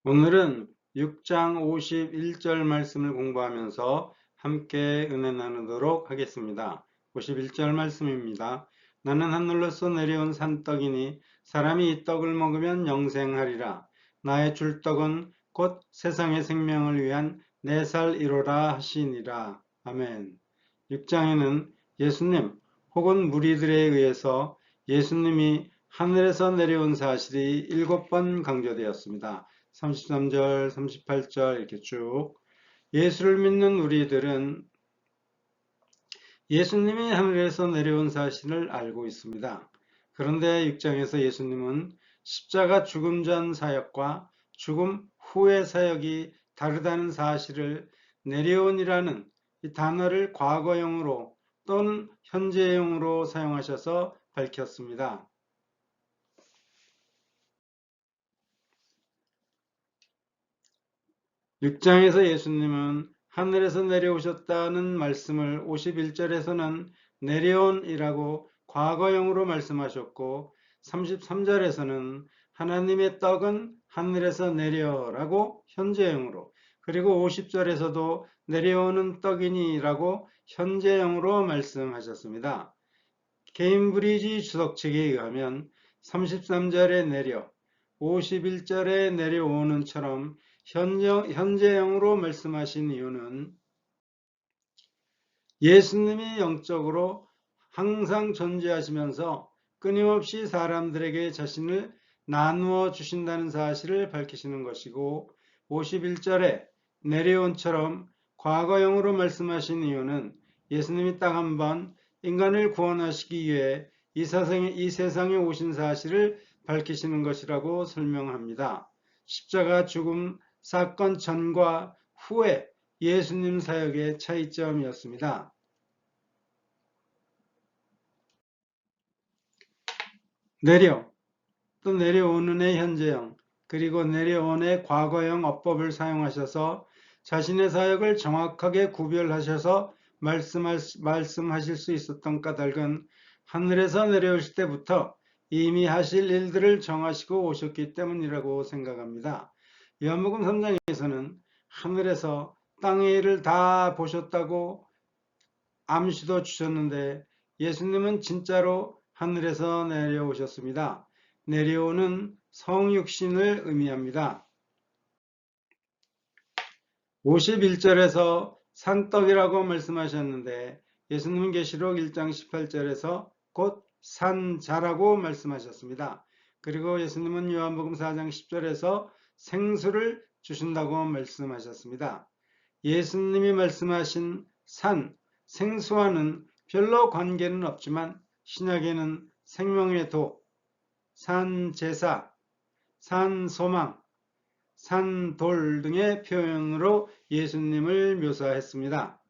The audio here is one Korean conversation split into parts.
오늘은 6장 51절 말씀을 공부하면서 함께 은혜 나누도록 하겠습니다. 51절 말씀입니다. 나는 하늘로서 내려온 산떡이니 사람이 이 떡을 먹으면 영생하리라. 나의 줄 떡은 곧 세상의 생명을 위한 내 살이로라 하시니라. 아멘. 6장에는 예수님 혹은 무리들에 의해서 예수님이 하늘에서 내려온 사실이 7번 강조되었습니다. 33절, 38절 이렇게 쭉 예수를 믿는 우리들은 예수님이 하늘에서 내려온 사실을 알고 있습니다. 그런데 6장에서 예수님은 십자가 죽음 전 사역과 죽음 후의 사역이 다르다는 사실을 내려온이라는 이 단어를 과거형으로 또는 현재형으로 사용하셔서 밝혔습니다. 6장에서 예수님은 하늘에서 내려오셨다는 말씀을 51절에서는 내려온이라고 과거형으로 말씀하셨고 33절에서는 하나님의 떡은 하늘에서 내려라고 현재형으로, 그리고 50절에서도 내려오는 떡이니라고 현재형으로 말씀하셨습니다. 케임브리지 주석 측에 의하면 33절에 내려 51절에 내려오는처럼 현재형으로 말씀하신 이유는 예수님이 영적으로 항상 존재하시면서 끊임없이 사람들에게 자신을 나누어 주신다는 사실을 밝히시는 것이고, 51절에 내려온처럼 과거형으로 말씀하신 이유는 예수님이 딱 한 번 인간을 구원하시기 위해 이 세상에 오신 사실을 밝히시는 것이라고 설명합니다. 십자가 죽음 사건 전과 후에 예수님 사역의 차이점이었습니다. 내려, 또 내려오는의 현재형, 그리고 내려온의 과거형 어법을 사용하셔서 자신의 사역을 정확하게 구별하셔서 말씀하실 수 있었던 까닭은 하늘에서 내려오실 때부터 이미 하실 일들을 정하시고 오셨기 때문이라고 생각합니다. 요한복음 3장에서는 하늘에서 땅의 일을 다 보셨다고 암시도 주셨는데 예수님은 진짜로 하늘에서 내려오셨습니다. 내려오는 성육신을 의미합니다. 51절에서 산떡이라고 말씀하셨는데 예수님은 계시록 1장 18절에서 곧 산자라고 말씀하셨습니다. 그리고 예수님은 요한복음 4장 10절에서 생수를 주신다고 말씀하셨습니다. 예수님이 말씀하신 산, 생수와는 별로 관계는 없지만 신약에는 생명의 도, 산제사, 산소망, 산돌 등의 표현으로 예수님을 묘사했습니다.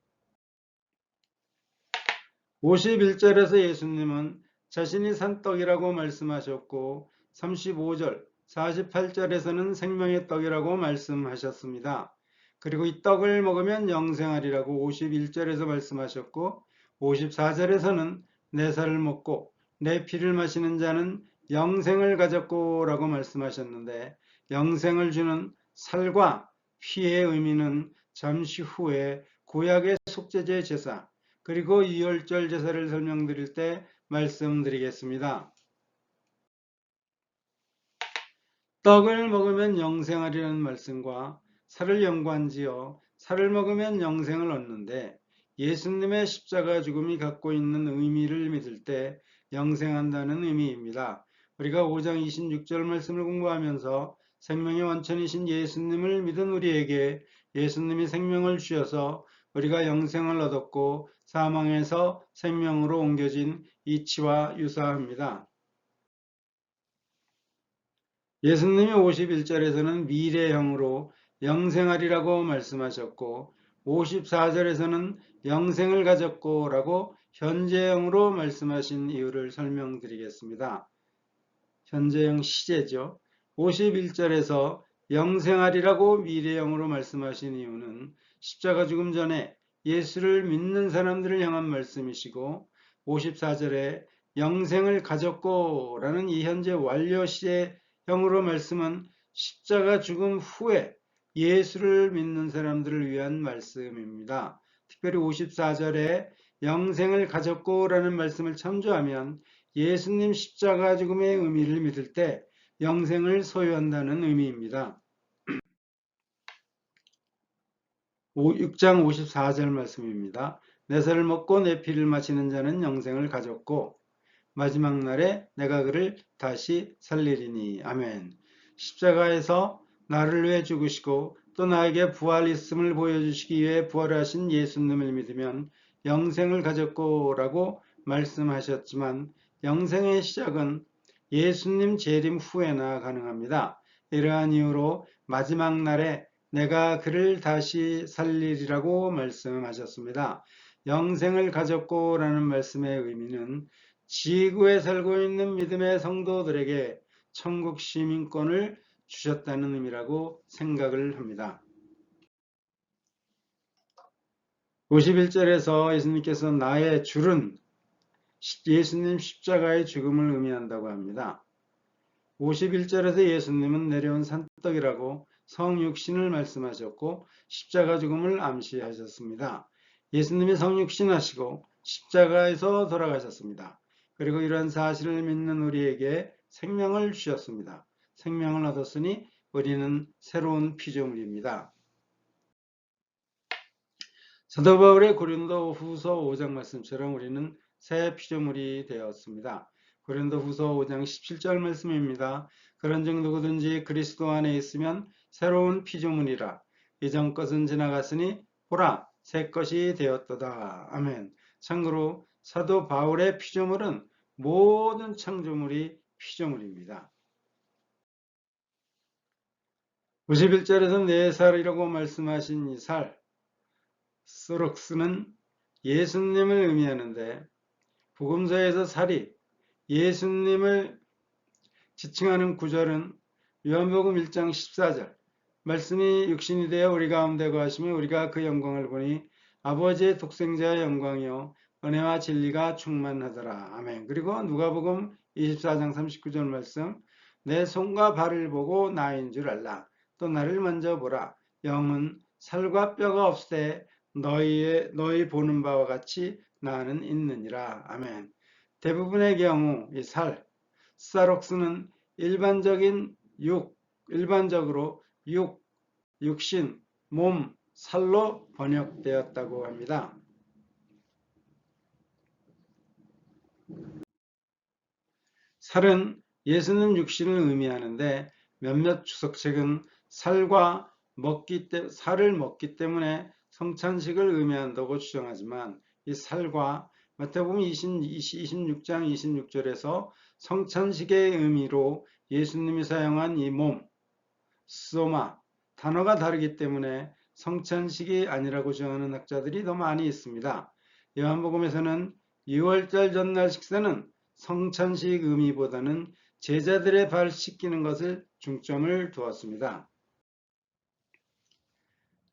51절에서 예수님은 자신이 산떡이라고 말씀하셨고 35절, 48절에서는 생명의 떡이라고 말씀하셨습니다. 그리고 이 떡을 먹으면 영생하리라고 51절에서 말씀하셨고 54절에서는 내 살을 먹고 내 피를 마시는 자는 영생을 가졌고 라고 말씀하셨는데, 영생을 주는 살과 피의 의미는 잠시 후에 구약의 속죄제 제사 그리고 유월절 제사를 설명드릴 때 말씀드리겠습니다. 떡을 먹으면 영생하리라는 말씀과 살을 연관지어 살을 먹으면 영생을 얻는데, 예수님의 십자가 죽음이 갖고 있는 의미를 믿을 때 영생한다는 의미입니다. 우리가 5장 26절 말씀을 공부하면서 생명의 원천이신 예수님을 믿은 우리에게 예수님이 생명을 주셔서 우리가 영생을 얻었고 사망에서 생명으로 옮겨진 이치와 유사합니다. 예수님이 51절에서는 미래형으로 영생하리라고 말씀하셨고 54절에서는 영생을 가졌고 라고 현재형으로 말씀하신 이유를 설명드리겠습니다. 현재형 시제죠. 51절에서 영생하리라고 미래형으로 말씀하신 이유는 십자가 죽음 전에 예수를 믿는 사람들을 향한 말씀이시고, 54절에 영생을 가졌고 라는 이 현재 완료 시제형으로 말씀은 십자가 죽음 후에 예수를 믿는 사람들을 위한 말씀입니다. 특별히 54절에 영생을 가졌고 라는 말씀을 참조하면 예수님 십자가 죽음의 의미를 믿을 때 영생을 소유한다는 의미입니다. 6장 54절 말씀입니다. 내 살을 먹고 내 피를 마시는 자는 영생을 가졌고 마지막 날에 내가 그를 다시 살리리니. 아멘. 십자가에서 나를 위해 죽으시고 또 나에게 부활 있음을 보여주시기 위해 부활하신 예수님을 믿으면 영생을 가졌고 라고 말씀하셨지만 영생의 시작은 예수님 재림 후에나 가능합니다. 이러한 이유로 마지막 날에 내가 그를 다시 살리리라고 말씀하셨습니다. 영생을 가졌고 라는 말씀의 의미는 지구에 살고 있는 믿음의 성도들에게 천국 시민권을 주셨다는 의미라고 생각을 합니다. 51절에서 예수님께서 나의 줄은 예수님 십자가의 죽음을 의미한다고 합니다. 51절에서 예수님은 내려온 산떡이라고 성육신을 말씀하셨고 십자가 죽음을 암시하셨습니다. 예수님이 성육신하시고 십자가에서 돌아가셨습니다. 그리고 이러한 사실을 믿는 우리에게 생명을 주셨습니다. 생명을 얻었으니 우리는 새로운 피조물입니다. 사도 바울의 고린도 후서 5장 말씀처럼 우리는 새 피조물이 되었습니다. 고린도 후서 5장 17절 말씀입니다. 그런즉 누구든지 그리스도 안에 있으면 새로운 피조물이라. 이전 것은 지나갔으니 보라 새 것이 되었도다. 아멘. 참고로 사도 바울의 피조물은 모든 창조물이 피조물입니다. 91절에서 내 살이라고 말씀하신 이 살, 스록스는 예수님을 의미하는데 복음서에서 살이 예수님을 지칭하는 구절은 요한복음 1장 14절 말씀이 육신이 되어 우리 가운데 거하시며 우리가 그 영광을 보니 아버지의 독생자의 영광이요 은혜와 진리가 충만하더라. 아멘. 그리고 누가복음 24장 39절 말씀 내 손과 발을 보고 나인 줄 알라. 또 나를 만져보라. 영은 살과 뼈가 없으되 너희 보는 바와 같이 나는 있느니라. 아멘. 대부분의 경우 이 사록스는 일반적으로 육신, 몸, 살로 번역되었다고 합니다. 살은 예수님 육신을 의미하는데 몇몇 주석책은 살을 먹기 때문에 성찬식을 의미한다고 주장하지만 이 살과 마태복음 26장 26절에서 성찬식의 의미로 예수님이 사용한 이 몸, 소마, 단어가 다르기 때문에 성찬식이 아니라고 주장하는 학자들이 더 많이 있습니다. 요한복음에서는 6월절 전날 식사는 성찬식 의미보다는 제자들의 발 씻기는 것을 중점을 두었습니다.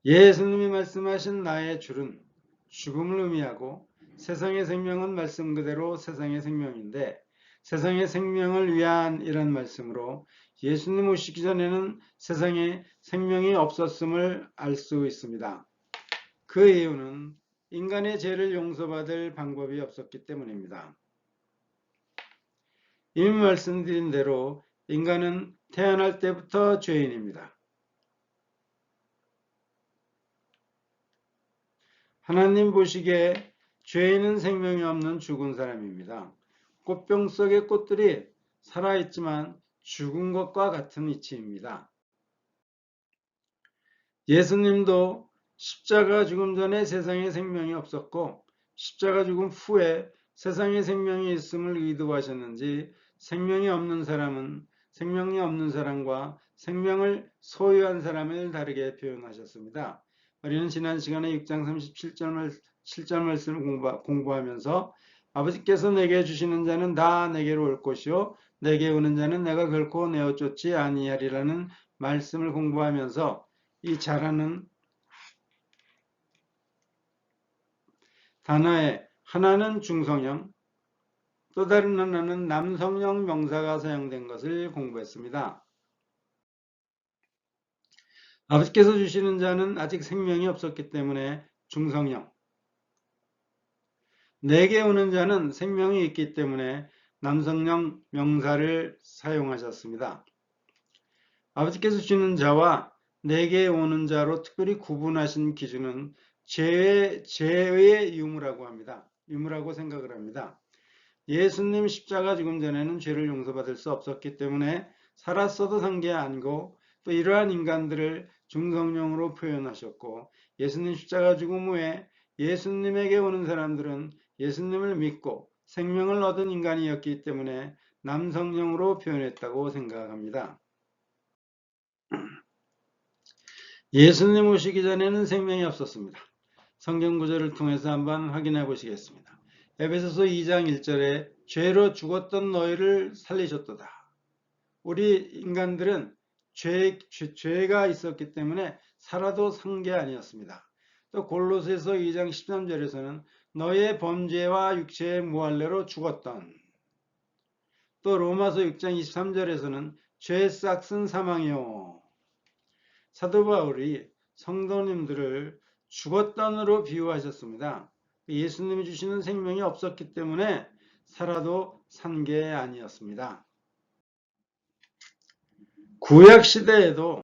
예수님이 말씀하신 나의 줄은 죽음을 의미하고 세상의 생명은 말씀 그대로 세상의 생명인데 세상의 생명을 위한 이런 말씀으로 예수님 오시기 전에는 세상에 생명이 없었음을 알 수 있습니다. 그 이유는 인간의 죄를 용서받을 방법이 없었기 때문입니다. 이미 말씀드린 대로 인간은 태어날 때부터 죄인입니다. 하나님 보시기에 죄인은 생명이 없는 죽은 사람입니다. 꽃병 속의 꽃들이 살아있지만 죽은 것과 같은 이치입니다. 예수님도 십자가 죽음 전에 세상에 생명이 없었고 십자가 죽음 후에 세상에 생명이 있음을 의도하셨는지 생명이 없는 사람과 생명을 소유한 사람을 다르게 표현하셨습니다. 우리는 지난 시간에 6장 37절 말씀을 공부하면서 아버지께서 내게 주시는 자는 다 내게로 올 것이요 내게 오는 자는 내가 결코 내어 쫓지 아니하리라는 말씀을 공부하면서 이 자라는 단어에 하나는 중성형, 또 다른 하나는 남성형 명사가 사용된 것을 공부했습니다. 아버지께서 주시는 자는 아직 생명이 없었기 때문에 중성령, 내게 오는 자는 생명이 있기 때문에 남성령 명사를 사용하셨습니다. 아버지께서 주시는 자와 내게 오는 자로 특별히 구분하신 기준은 죄의 유무라고 합니다. 유무라고 생각을 합니다. 예수님 십자가 죽음 전에는 죄를 용서받을 수 없었기 때문에 살았어도 산 게 아니고 또 이러한 인간들을 중성령으로 표현하셨고, 예수님 십자가 죽음 후에 예수님에게 오는 사람들은 예수님을 믿고 생명을 얻은 인간이었기 때문에 남성령으로 표현했다고 생각합니다. 예수님 오시기 전에는 생명이 없었습니다. 성경 구절을 통해서 한번 확인해 보시겠습니다. 에베소서 2장 1절에 죄로 죽었던 너희를 살리셨도다. 우리 인간들은 죄가 있었기 때문에 살아도 산 게 아니었습니다. 또 골로새서 2장 13절에서는 너의 범죄와 육체의 무할례로 죽었던, 또 로마서 6장 23절에서는 죄의 싹은 사망이요. 사도 바울이 성도님들을 죽었던으로 비유하셨습니다. 예수님이 주시는 생명이 없었기 때문에 살아도 산 게 아니었습니다. 구약 시대에도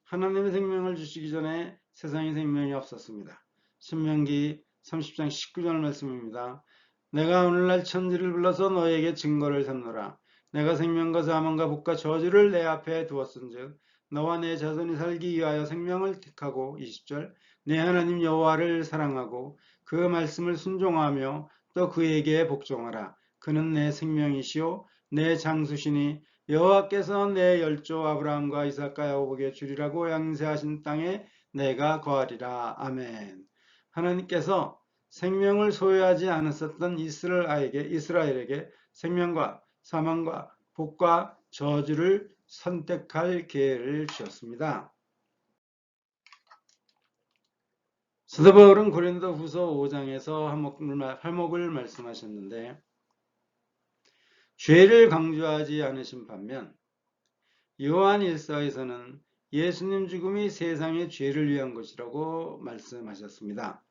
하나님의 생명을 주시기 전에 세상에 생명이 없었습니다. 신명기 30장 19절 말씀입니다. 내가 오늘날 천지를 불러서 너에게 증거를 삼노라. 내가 생명과 사망과 복과 저주를 내 앞에 두었은즉 너와 내 자손이 살기 위하여 생명을 택하고, 20절, 내 하나님 여호와를 사랑하고 그 말씀을 순종하며 또 그에게 복종하라. 그는 내 생명이시요 내 장수시니 여호와께서 내 열조 아브라함과 이삭과 야곱에게 주리라고 양세하신 땅에 내가 거하리라. 아멘. 하나님께서 생명을 소유하지 않았었던 이스라엘에게 생명과 사망과 복과 저주를 선택할 기회를 주셨습니다. 사도 바울은 고린도후서 5장에서 화목을 말씀하셨는데, 죄를 강조하지 않으신 반면 요한 1서에서는 예수님 죽음이 세상의 죄를 위한 것이라고 말씀하셨습니다.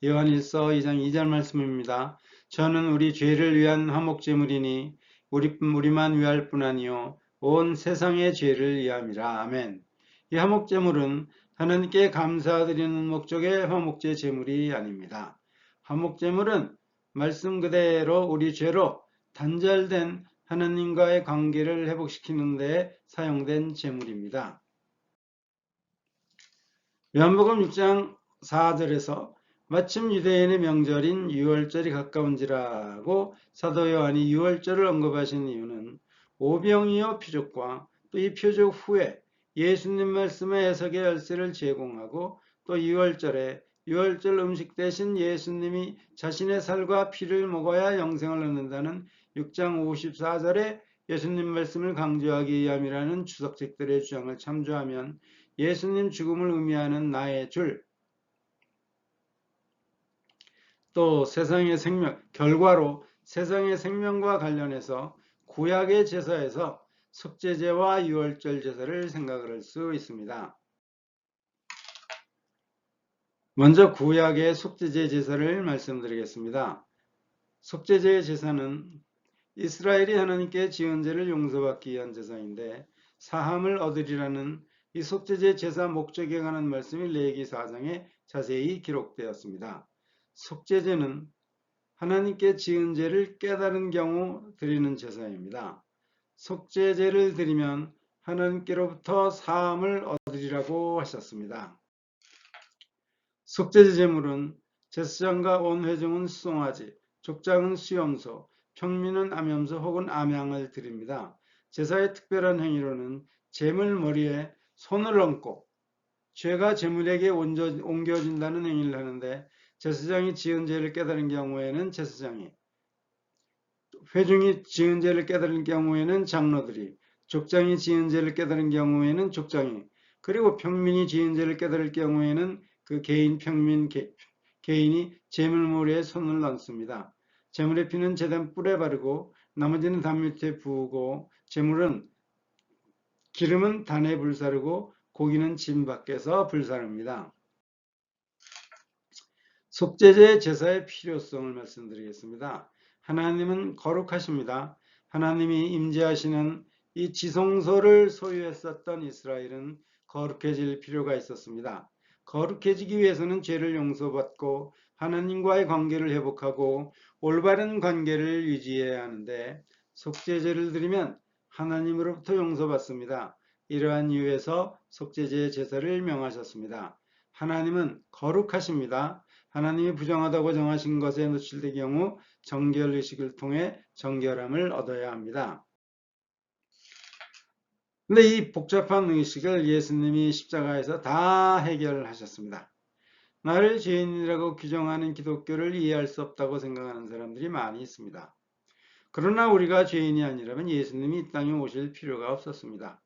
요한 1서 2장 2절 말씀입니다. 저는 우리 죄를 위한 화목제물이니 우리만 위할 뿐 아니요 온 세상의 죄를 위함이라. 아멘. 이 화목제물은 하나님께 감사드리는 목적의 화목제 제물이 아닙니다. 화목제물은 말씀 그대로 우리 죄로 단절된 하나님과의 관계를 회복시키는 데 사용된 제물입니다. 요한복음 6장 4절에서 마침 유대인의 명절인 유월절이 가까운지라고 사도 요한이 유월절을 언급하신 이유는 오병이어 표적과 또 이 표적 후에 예수님 말씀의 해석의 열쇠를 제공하고, 또 유월절에 유월절 음식 대신 예수님이 자신의 살과 피를 먹어야 영생을 얻는다는 6장 54절에 예수님 말씀을 강조하기 위함이라는 주석책들의 주장을 참조하면 예수님 죽음을 의미하는 나의 줄, 또 세상의 생명, 결과로 세상의 생명과 관련해서 구약의 제사에서 속죄제와 유월절 제사를 생각을 할 수 있습니다. 먼저 구약의 속죄제 제사를 말씀드리겠습니다. 속죄제 제사는 이스라엘이 하나님께 지은 죄를 용서받기 위한 제사인데, 사함을 얻으리라는 이 속죄제 제사 목적에 관한 말씀이 레위기 4장에 자세히 기록되었습니다. 속죄제는 하나님께 지은 죄를 깨달은 경우 드리는 제사입니다. 속죄제를 드리면 하나님께로부터 사함을 얻으리라고 하셨습니다. 속죄제 제물은 제사장과 온 회중은 수송아지, 족장은 수염소, 평민은 암염소 혹은 암양을 드립니다. 제사의 특별한 행위로는 제물 머리에 손을 얹고 죄가 제물에게 옮겨진다는 행위를 하는데, 제사장이 지은 죄를 깨달은 경우에는 제사장이, 회중이 지은 죄를 깨달은 경우에는 장로들이, 족장이 지은 죄를 깨달은 경우에는 족장이, 그리고 평민이 지은 죄를 깨달을 경우에는 그 개인이 제물머리에 손을 얹습니다. 제물의 피는 제단 뿔에 바르고 나머지는 담 밑에 부으고, 기름은 단에 불사르고 고기는 진 밖에서 불사릅니다. 속죄제 제사의 필요성을 말씀드리겠습니다. 하나님은 거룩하십니다. 하나님이 임재하시는 이 지성소를 소유했었던 이스라엘은 거룩해질 필요가 있었습니다. 거룩해지기 위해서는 죄를 용서받고 하나님과의 관계를 회복하고 올바른 관계를 유지해야 하는데 속죄제를 드리면 하나님으로부터 용서받습니다. 이러한 이유에서 속죄제 제사를 명하셨습니다. 하나님은 거룩하십니다. 하나님이 부정하다고 정하신 것에 노출될 경우 정결의식을 통해 정결함을 얻어야 합니다. 근데 이 복잡한 의식을 예수님이 십자가에서 다 해결하셨습니다. 나를 죄인이라고 규정하는 기독교를 이해할 수 없다고 생각하는 사람들이 많이 있습니다. 그러나 우리가 죄인이 아니라면 예수님이 이 땅에 오실 필요가 없었습니다.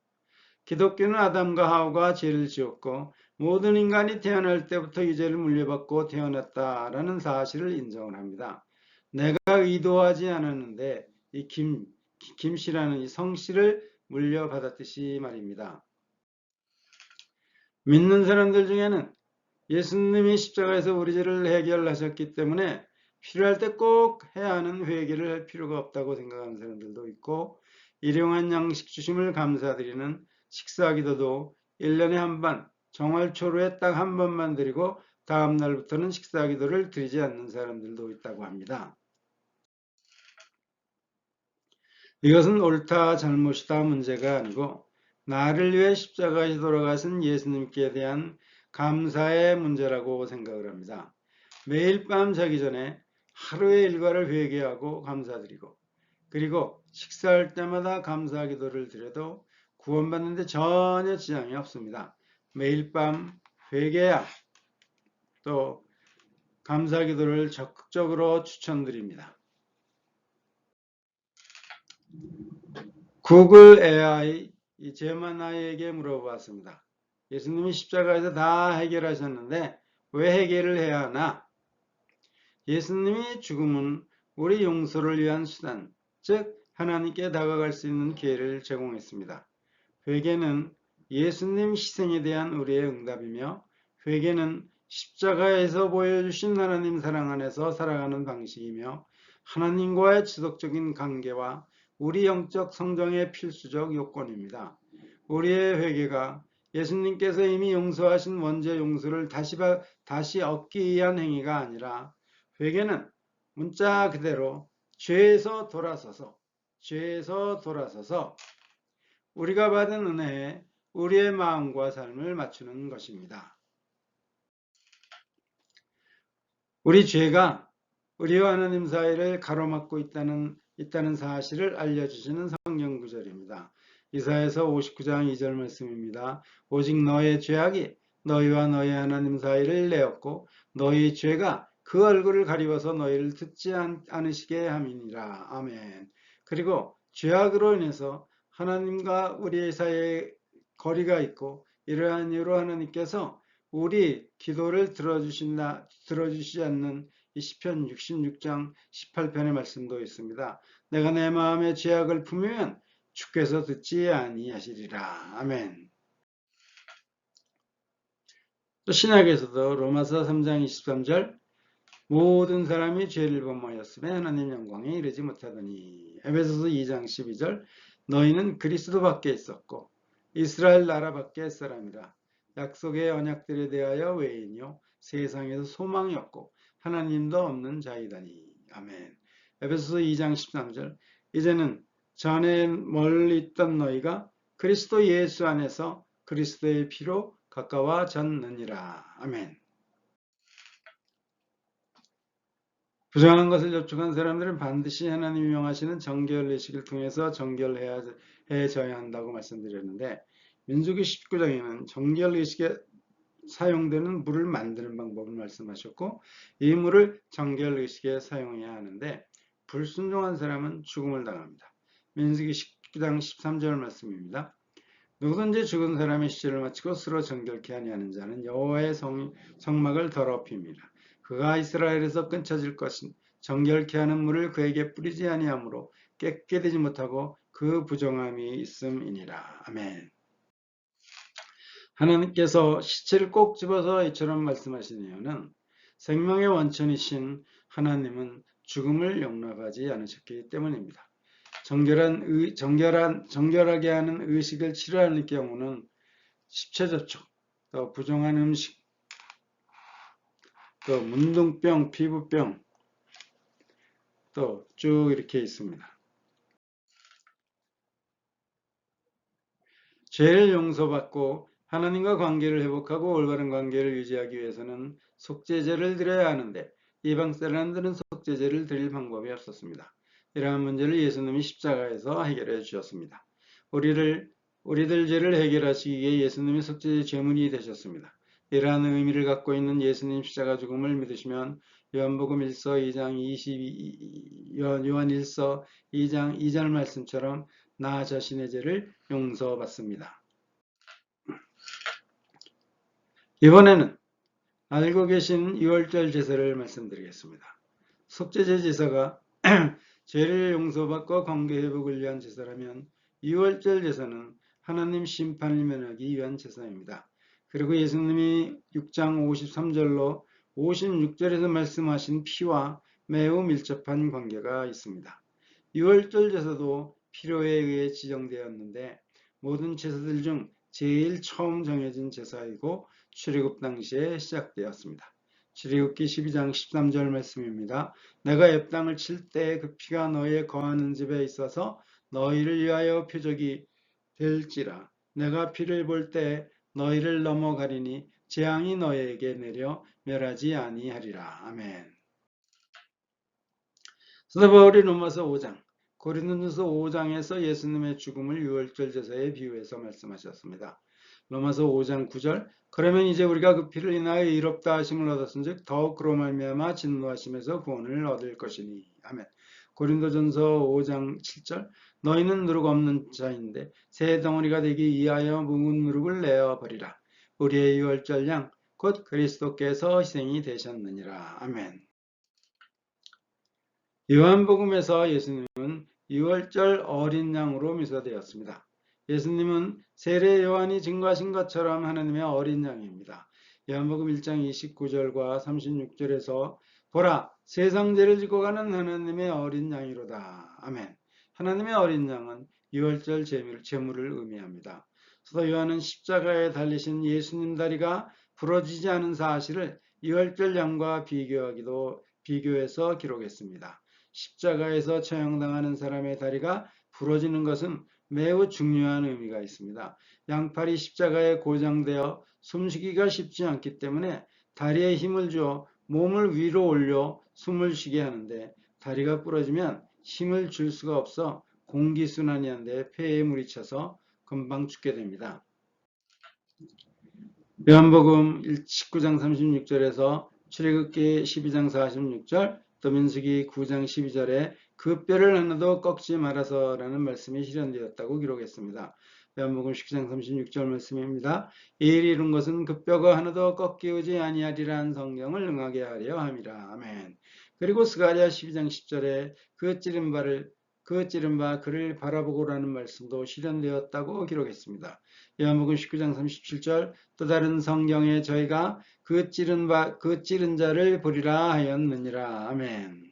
기독교는 아담과 하와가 죄를 지었고 모든 인간이 태어날 때부터 이 죄를 물려받고 태어났다라는 사실을 인정을 합니다. 내가 의도하지 않았는데 이 김씨라는 이 성씨를 물려받았듯이 말입니다. 믿는 사람들 중에는 예수님이 십자가에서 우리 죄를 해결하셨기 때문에 필요할 때 꼭 해야 하는 회개를 할 필요가 없다고 생각하는 사람들도 있고 일용한 양식 주심을 감사드리는 식사기도도 1년에 한 번, 정월초로에 딱 한 번만 드리고 다음 날부터는 식사기도를 드리지 않는 사람들도 있다고 합니다. 이것은 옳다 잘못이다 문제가 아니고 나를 위해 십자가에 돌아가신 예수님께 대한 감사의 문제라고 생각을 합니다. 매일 밤 자기 전에 하루의 일과를 회개하고 감사드리고 그리고 식사할 때마다 감사 기도를 드려도 구원받는 데 전혀 지장이 없습니다. 매일 밤 회개야 또 감사 기도를 적극적으로 추천드립니다. 구글 AI 제마나에게 물어봤습니다. 예수님이 십자가에서 다 해결하셨는데 왜 해결을 해야 하나? 예수님의 죽음은 우리 용서를 위한 수단, 즉 하나님께 다가갈 수 있는 기회를 제공했습니다. 회개는 예수님 희생에 대한 우리의 응답이며 회개는 십자가에서 보여주신 하나님 사랑 안에서 살아가는 방식이며 하나님과의 지속적인 관계와 우리 영적 성장의 필수적 요건입니다. 우리의 회개가 예수님께서 이미 용서하신 원죄 용서를 다시 얻기 위한 행위가 아니라 회개는 문자 그대로 죄에서 돌아서서 우리가 받은 은혜에 우리의 마음과 삶을 맞추는 것입니다. 우리 죄가 우리와 하나님 사이를 가로막고 있다는 사실을 알려주시는 성경 구절입니다. 이사야서 59장 2절 말씀입니다. 오직 너의 죄악이 너희와 너희 하나님 사이를 내었고 너희 죄가 그 얼굴을 가리워서 너희를 듣지 않으시게 함이니라. 아멘. 그리고 죄악으로 인해서 하나님과 우리 사이에 거리가 있고 이러한 이유로 하나님께서 우리 기도를 들어주시지 않는 이 시편 66장 18편의 말씀도 있습니다. 내가 내 마음에 죄악을 품으면 주께서 듣지 아니하시리라. 아멘. 또 신약에서도 로마서 3장 23절 모든 사람이 죄를 범하였으며 하나님 영광에 이르지 못하더니 에베소서 2장 12절 너희는 그리스도 밖에 있었고 이스라엘 나라 밖에 사람이라 약속의 언약들에 대하여 외인이요 세상에서 소망이 없고 하나님도 없는 자이다니. 아멘. 에베소서 2장 13절 이제는 전에 멀리 있던 너희가 그리스도 예수 안에서 그리스도의 피로 가까워졌느니라. 아멘. 부정한 것을 접촉한 사람들은 반드시 하나님이 명하시는 정결의식을 통해서 정결해져야 한다고 말씀드렸는데 민수기 19장에는 정결의식에 사용되는 물을 만드는 방법을 말씀하셨고 이 물을 정결의식에 사용해야 하는데 불순종한 사람은 죽음을 당합니다. 민수기 19장 13절 말씀입니다. 누구든지 죽은 사람의 시체를 마치고 스스로 정결케 아니하는 자는 여호와의 성막을 더럽힙니다. 그가 이스라엘에서 끊쳐질 것인 정결케 하는 물을 그에게 뿌리지 아니하므로 깨끗게 되지 못하고 그 부정함이 있음이니라. 아멘. 하나님께서 시체를 꼭 집어서 이처럼 말씀하신 이유는 생명의 원천이신 하나님은 죽음을 용납하지 않으셨기 때문입니다. 정결하게 하는 의식을 치료하는 경우는 십체 접촉, 또 부정한 음식, 또 문둥병, 피부병, 또 쭉 이렇게 있습니다. 죄를 용서받고 하나님과 관계를 회복하고 올바른 관계를 유지하기 위해서는 속죄제를 드려야 하는데 이방 사람들은 속죄제를 드릴 방법이 없었습니다. 이러한 문제를 예수님이 십자가에서 해결해 주셨습니다. 우리들 죄를 해결하시기 위해 예수님이 속죄제 제물이 되셨습니다. 이러한 의미를 갖고 있는 예수님 십자가 죽음을 믿으시면 요한 1서 2장 2절 말씀처럼 나 자신의 죄를 용서받습니다. 이번에는 알고 계신 유월절 제사를 말씀드리겠습니다. 속죄제 제사가 죄를 용서받고 관계 회복을 위한 제사라면 유월절 제사는 하나님 심판을 면하기 위한 제사입니다. 그리고 예수님이 6장 53절로 56절에서 말씀하신 피와 매우 밀접한 관계가 있습니다. 유월절 제사도 필요에 의해 지정되었는데 모든 제사들 중 제일 처음 정해진 제사이고 출애굽 당시에 시작되었습니다. 출애굽기 12장 13절 말씀입니다. 내가 앱 땅을 칠 때 그 피가 너희의 거하는 집에 있어서 너희를 위하여 표적이 될지라. 내가 피를 볼 때 너희를 넘어가리니 재앙이 너희에게 내려 멸하지 아니하리라. 아멘. 사도 바울이 로마서 5장, 고린도전서 5장에서 예수님의 죽음을 유월절 제사에 비유해서 말씀하셨습니다. 로마서 5장 9절, 그러면 이제 우리가 그 피를 인하여 의롭다 하심을 얻었은즉 더욱 그로 말미암아 진노하심에서 구원을 얻을 것이니. 아멘. 고린도전서 5장 7절, 너희는 누룩 없는 자인데 새 덩어리가 되기 위하여 묵은 누룩을 내어 버리라. 우리의 유월절 양 곧 그리스도께서 희생이 되셨느니라. 아멘. 요한복음에서 예수님은 유월절 어린 양으로 묘사되었습니다. 예수님은 세례 요한이 증거하신 것처럼 하나님의 어린 양입니다. 요한복음 1장 29절과 36절에서 보라, 세상 죄를 지고 가는 하나님의 어린 양이로다. 아멘. 하나님의 어린 양은 유월절 제물을 의미합니다. 사도 요한은 십자가에 달리신 예수님 다리가 부러지지 않은 사실을 유월절 양과 비교해서 기록했습니다. 십자가에서 처형당하는 사람의 다리가 부러지는 것은 매우 중요한 의미가 있습니다. 양팔이 십자가에 고정되어 숨쉬기가 쉽지 않기 때문에 다리에 힘을 주어 몸을 위로 올려 숨을 쉬게 하는데 다리가 부러지면 힘을 줄 수가 없어 공기순환이 안 돼 폐에 물이 차서 금방 죽게 됩니다. 요한복음 19장 36절에서 출애굽기 12장 46절 또 민수기 9장 12절에 그 뼈를 하나도 꺾지 말아서라는 말씀이 실현되었다고 기록했습니다. 요한복음 19장 36절 말씀입니다. 이 일이 이룬 것은 그 뼈가 하나도 꺾이지 아니하리라는 성경을 응하게 하려 함이라. 아멘. 그리고 스가랴 12장 10절에 그 찌른 바 그를 바라보고라는 말씀도 실현되었다고 기록했습니다. 요한복음 19장 37절 또 다른 성경에 저희가 그 찌른 자를 보리라 하였느니라. 아멘.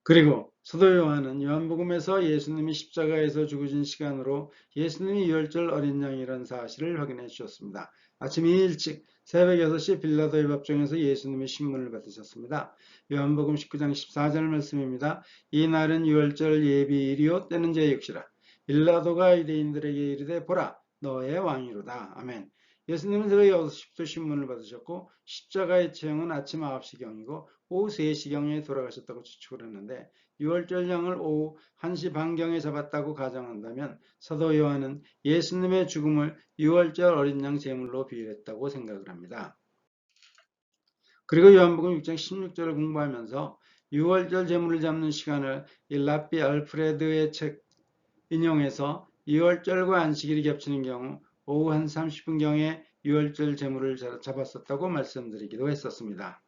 그리고 사도 요한은 요한복음에서 예수님이 십자가에서 죽으신 시간으로 예수님이 유월절 어린 양이라는 사실을 확인해 주셨습니다. 아침 일찍 새벽 6시 빌라도의 법정에서 예수님의 신문을 받으셨습니다. 요한복음 19장 14절 말씀입니다. 이 날은 유월절 예비일이요 때는 제6시라. 빌라도가 유대인들에게 이르되 보라 너의 왕이로다. 아멘. 예수님은 새벽 6시부터 신문을 받으셨고 십자가의 처형은 아침 9시경이고 오후 3시경에 돌아가셨다고 추측을 했는데 유월절 양을 오후 1시 반경에 잡았다고 가정한다면 사도 요한은 예수님의 죽음을 유월절 어린 양 제물로 비유했다고 생각을 합니다. 그리고 요한복음 6장 16절을 공부하면서 유월절 제물을 잡는 시간을 랍비 알프레드의 책 인용해서 유월절과 안식일이 겹치는 경우 오후 한 30분경에 유월절 제물을 잡았었다고 말씀드리기도 했었습니다.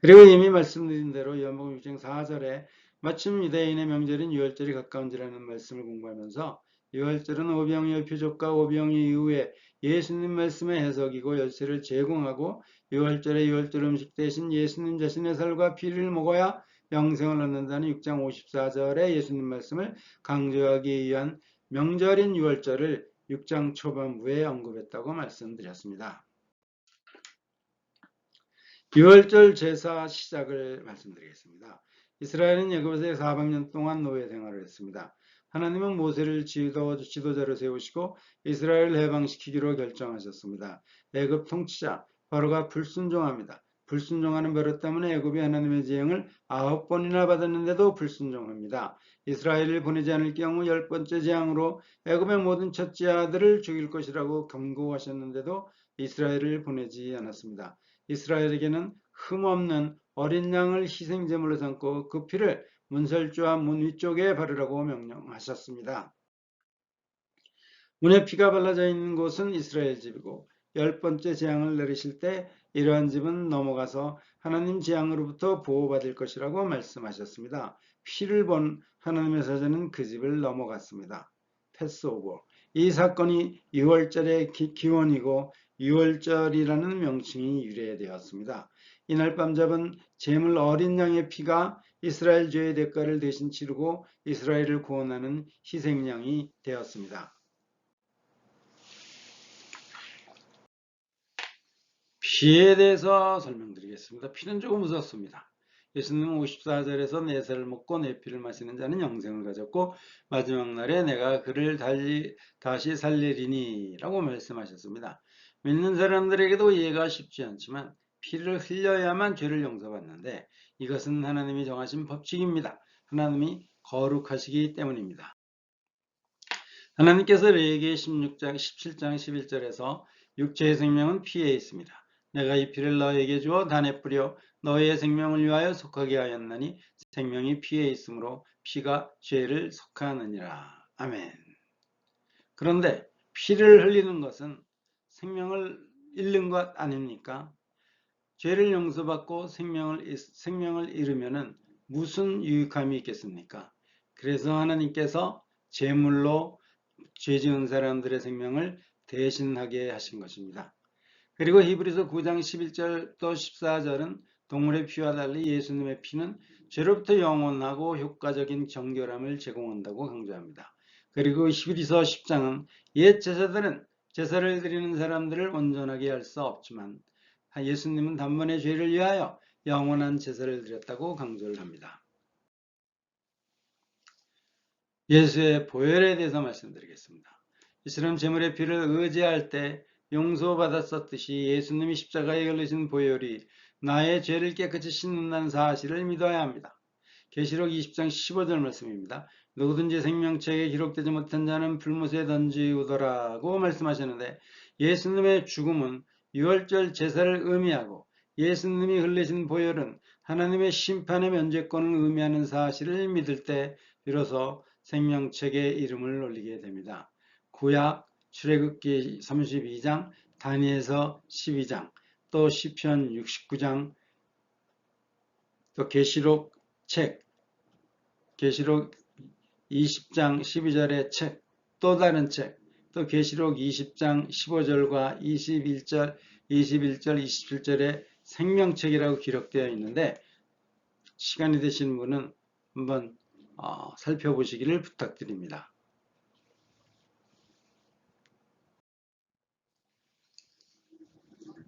그리고 이미 말씀드린 대로 요한복음 6장 4절에 마침 유대인의 명절인 유월절이 가까운지라는 말씀을 공부하면서 유월절은 오병이어 표적과 오병이 이후에 예수님 말씀의 해석이고 열쇠를 제공하고 유월절의 유월절 음식 대신 예수님 자신의 살과 피를 먹어야 영생을 얻는다는 6장 54절의 예수님 말씀을 강조하기 위한 명절인 유월절을 6장 초반부에 언급했다고 말씀드렸습니다. 유월절 제사 시작을 말씀드리겠습니다. 이스라엘은 애굽에서 400년 동안 노예 생활을 했습니다. 하나님은 모세를 지도자로 세우시고 이스라엘을 해방시키기로 결정하셨습니다. 애굽 통치자 바로가 불순종합니다. 불순종하는 바로 때문에 애굽이 하나님의 재앙을 9번이나 받았는데도 불순종합니다. 이스라엘을 보내지 않을 경우 10번째 재앙으로 애굽의 모든 첫째 아들을 죽일 것이라고 경고하셨는데도 이스라엘을 보내지 않았습니다. 이스라엘에게는 흠없는 어린 양을 희생제물로 삼고 그 피를 문설주와 문 위쪽에 바르라고 명령하셨습니다. 문에 피가 발라져 있는 곳은 이스라엘 집이고 10번째 재앙을 내리실 때 이러한 집은 넘어가서 하나님 재앙으로부터 보호받을 것이라고 말씀하셨습니다. 피를 본 하나님의 사자는 그 집을 넘어갔습니다. 패스오버. 이 사건이 6월절의 기원이고 6월절이라는 명칭이 유래되었습니다. 이날 밤 잡은 제물 어린 양의 피가 이스라엘 죄의 대가를 대신 치르고 이스라엘을 구원하는 희생양이 되었습니다. 피에 대해서 설명드리겠습니다. 피는 조금 무섭습니다. 예수님은 54절에서 내 살을 먹고 내 피를 마시는 자는 영생을 가졌고 마지막 날에 내가 그를 다시 살리리니 라고 말씀하셨습니다. 믿는 사람들에게도 이해가 쉽지 않지만 피를 흘려야만 죄를 용서받는데 이것은 하나님이 정하신 법칙입니다. 하나님이 거룩하시기 때문입니다. 하나님께서 레위기 16장, 17장 11절에서 육체의 생명은 피에 있습니다. 내가 이 피를 너에게 주어 단에 뿌려 너의 생명을 위하여 속하게 하였나니 생명이 피에 있으므로 피가 죄를 속하느니라. 아멘. 그런데 피를 흘리는 것은 생명을 잃는 것 아닙니까? 죄를 용서받고 생명을 잃으면 무슨 유익함이 있겠습니까? 그래서 하나님께서 제물로 죄 지은 사람들의 생명을 대신하게 하신 것입니다. 그리고 히브리서 9장 11절 또 14절은 동물의 피와 달리 예수님의 피는 죄로부터 영원하고 효과적인 정결함을 제공한다고 강조합니다. 그리고 히브리서 10장은 옛 제사들은 제사를 드리는 사람들을 온전하게 할 수 없지만 예수님은 단번에 죄를 위하여 영원한 제사를 드렸다고 강조를 합니다. 예수의 보혈에 대해서 말씀드리겠습니다. 이처럼 제물의 피를 의지할 때 용서받았었듯이 예수님이 십자가에 걸리신 보혈이 나의 죄를 깨끗이 씻는다는 사실을 믿어야 합니다. 계시록 20장 15절 말씀입니다. 누구든지 생명책에 기록되지 못한 자는 불못에 던지우더라고 말씀하셨는데 예수님의 죽음은 유월절 제사를 의미하고 예수님이 흘리신 보혈은 하나님의 심판의 면죄권을 의미하는 사실을 믿을 때 비로소 생명책에 이름을 올리게 됩니다. 구약 출애굽기 32장, 다니엘서 12장, 또 시편 69장, 또 계시록 책, 계시록 20장 12절의 책, 또 다른 책, 또 계시록 20장 15절과 21절, 27절에 생명책이라고 기록되어 있는데 시간이 되신 분은 한번 살펴보시기를 부탁드립니다.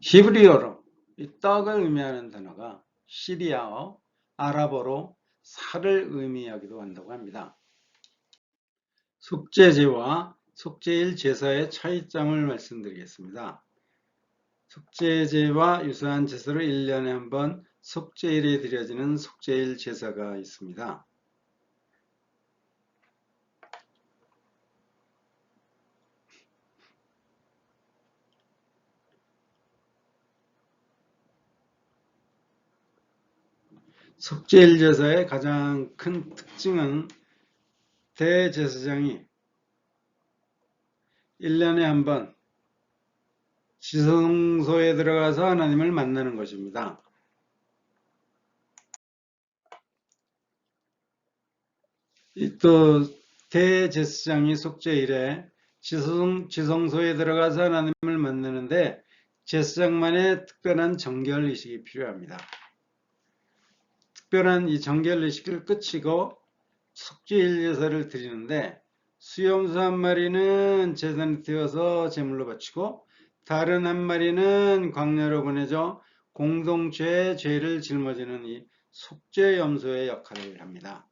히브리어로 이 떡을 의미하는 단어가 시리아어, 아랍어로 살을 의미하기도 한다고 합니다. 속죄제와 속죄일 제사의 차이점을 말씀드리겠습니다. 속죄제와 유사한 제사로 1년에 한 번 속죄일에 드려지는 속죄일 제사가 있습니다. 속죄일 제사의 가장 큰 특징은 대제사장이 1년에 한 번 지성소에 들어가서 하나님을 만나는 것입니다. 또 대제사장이 속죄일에 지성소에 들어가서 하나님을 만나는데 제사장만의 특별한 정결 의식이 필요합니다. 특별한 이 정결 의식을 끝이고 속죄일 제사를 드리는데 수염소 한 마리는 제단에 띄워서 제물로 바치고 다른 한 마리는 광야로 보내져 공동체의 죄를 짊어지는 이 속죄염소의 역할을 합니다.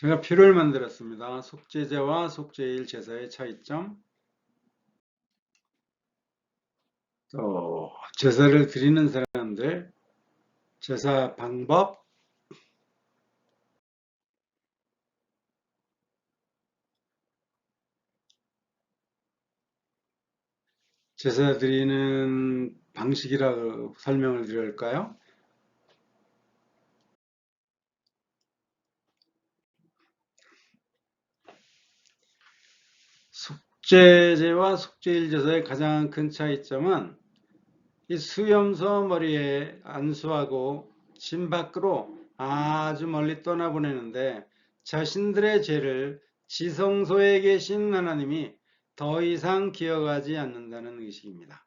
제가 표를 만들었습니다. 속죄제와 속죄일 제사의 차이점, 또 제사를 드리는 사람들, 제사 방법, 제사 드리는 방식이라고 설명을 드릴까요? 속죄제와 속죄일 제사의 가장 큰 차이점은 이 수염소 머리에 안수하고 진 밖으로 아주 멀리 떠나보내는데 자신들의 죄를 지성소에 계신 하나님이 더 이상 기억하지 않는다는 의식입니다.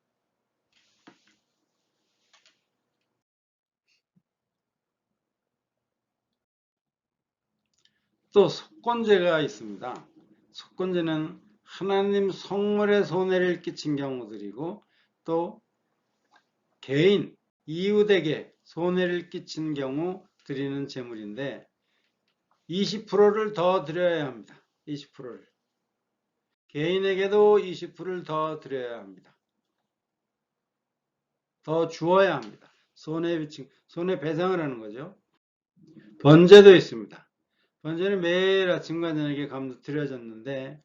또 속건제가 있습니다. 속건제는 하나님 성물에 손해를 끼친 경우들이고 또 개인, 이웃에게 손해를 끼친 경우 드리는 제물인데 20%를 더 드려야 합니다. 20%를. 개인에게도 20%를 더 드려야 합니다. 더 주어야 합니다. 손해배상을 하는 거죠. 번제도 있습니다. 번제는 매일 아침과 저녁에 감도 드려졌는데